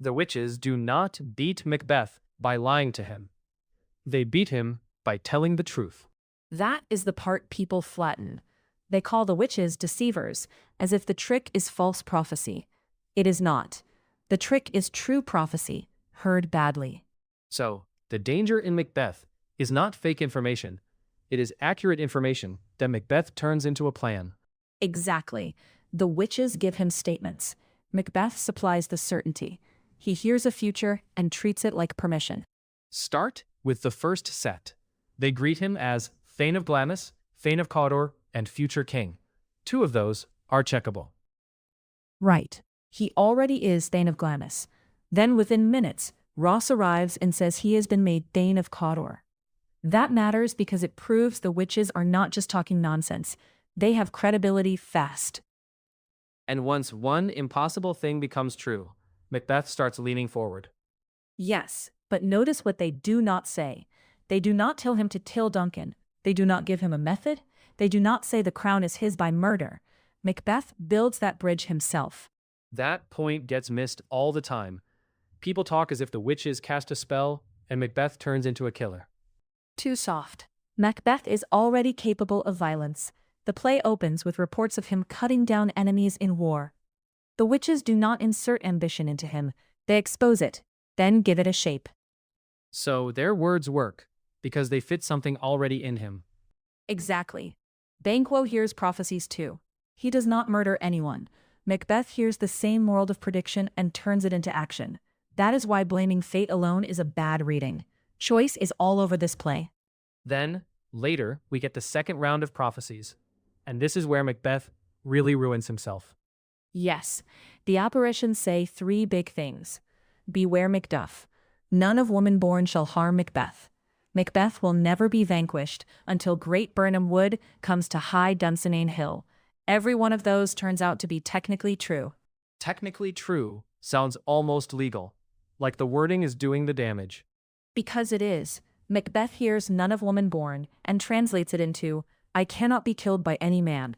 The witches do not beat Macbeth by lying to him. They beat him by telling the truth. That is the part people flatten. They call the witches deceivers, as if the trick is false prophecy. It is not. The trick is true prophecy, heard badly. So, the danger in Macbeth is not fake information. It is accurate information that Macbeth turns into a plan. Exactly. The witches give him statements. Macbeth supplies the certainty. He hears a future and treats it like permission. Start with the first set. They greet him as Thane of Glamis, Thane of Cawdor, and future king. 2 of those are checkable. Right. He already is Thane of Glamis. Then within minutes, Ross arrives and says he has been made Thane of Cawdor. That matters because it proves the witches are not just talking nonsense. They have credibility fast. And once one impossible thing becomes true, Macbeth starts leaning forward. Yes, but notice what they do not say. They do not tell him to kill Duncan. They do not give him a method. They do not say the crown is his by murder. Macbeth builds that bridge himself. That point gets missed all the time. People talk as if the witches cast a spell, and Macbeth turns into a killer. Too soft. Macbeth is already capable of violence. The play opens with reports of him cutting down enemies in war. The witches do not insert ambition into him. They expose it, then give it a shape. So their words work, because they fit something already in him. Exactly. Banquo hears prophecies too. He does not murder anyone. Macbeth hears the same world of prediction and turns it into action. That is why blaming fate alone is a bad reading. Choice is all over this play. Then, later, we get the second round of prophecies. And this is where Macbeth really ruins himself. Yes, the apparitions say 3 big things. Beware Macduff. None of woman born shall harm Macbeth. Macbeth will never be vanquished until Great Birnam Wood comes to High Dunsinane Hill. Every one of those turns out to be technically true. Technically true sounds almost legal, like the wording is doing the damage. Because it is. Macbeth hears none of woman born and translates it into, I cannot be killed by any man.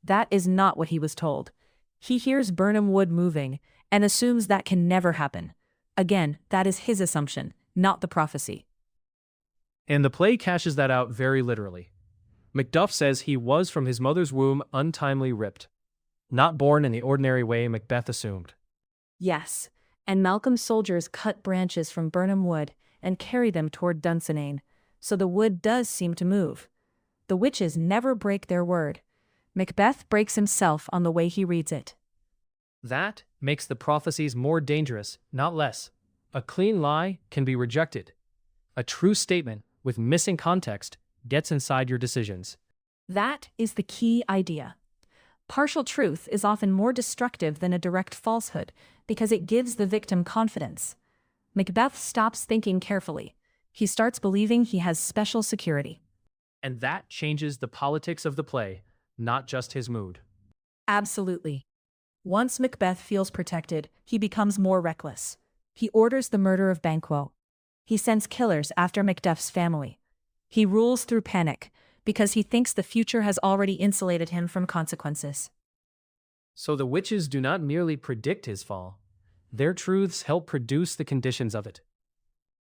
That is not what he was told. He hears Birnam Wood moving and assumes that can never happen. Again, that is his assumption, not the prophecy. And the play cashes that out very literally. Macduff says he was from his mother's womb untimely ripped, not born in the ordinary way Macbeth assumed. Yes, and Malcolm's soldiers cut branches from Birnam Wood and carry them toward Dunsinane, so the wood does seem to move. The witches never break their word. Macbeth breaks himself on the way he reads it. That makes the prophecies more dangerous, not less. A clean lie can be rejected. A true statement with missing context gets inside your decisions. That is the key idea. Partial truth is often more destructive than a direct falsehood because it gives the victim confidence. Macbeth stops thinking carefully. He starts believing he has special security. And that changes the politics of the play, not just his mood. Absolutely. Once Macbeth feels protected, he becomes more reckless. He orders the murder of Banquo. He sends killers after Macduff's family. He rules through panic because he thinks the future has already insulated him from consequences. So the witches do not merely predict his fall. Their truths help produce the conditions of it.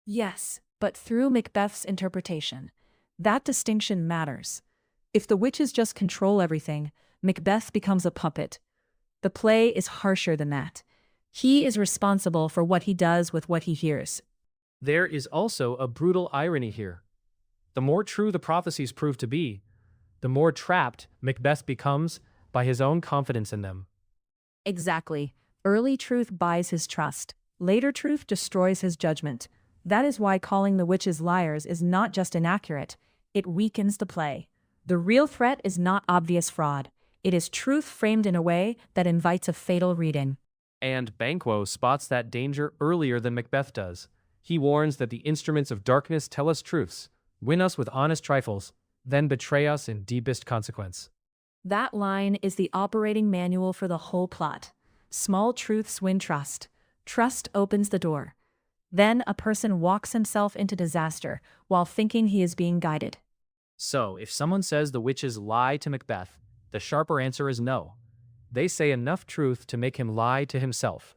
Yes, but through Macbeth's interpretation. That distinction matters. If the witches just control everything, Macbeth becomes a puppet. The play is harsher than that. He is responsible for what he does with what he hears. There is also a brutal irony here. The more true the prophecies prove to be, the more trapped Macbeth becomes by his own confidence in them. Exactly. Early truth buys his trust. Later truth destroys his judgment. That is why calling the witches liars is not just inaccurate, it weakens the play. The real threat is not obvious fraud. It is truth framed in a way that invites a fatal reading. And Banquo spots that danger earlier than Macbeth does. He warns that the instruments of darkness tell us truths, win us with honest trifles, then betray us in deepest consequence. That line is the operating manual for the whole plot. Small truths win trust. Trust opens the door. Then a person walks himself into disaster while thinking he is being guided. So, if someone says the witches lie to Macbeth, the sharper answer is no. They say enough truth to make him lie to himself.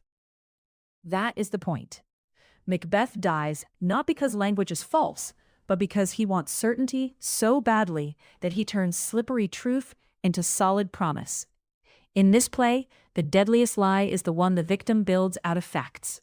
That is the point. Macbeth dies not because language is false, but because he wants certainty so badly that he turns slippery truth into solid promise. In this play, the deadliest lie is the one the victim builds out of facts.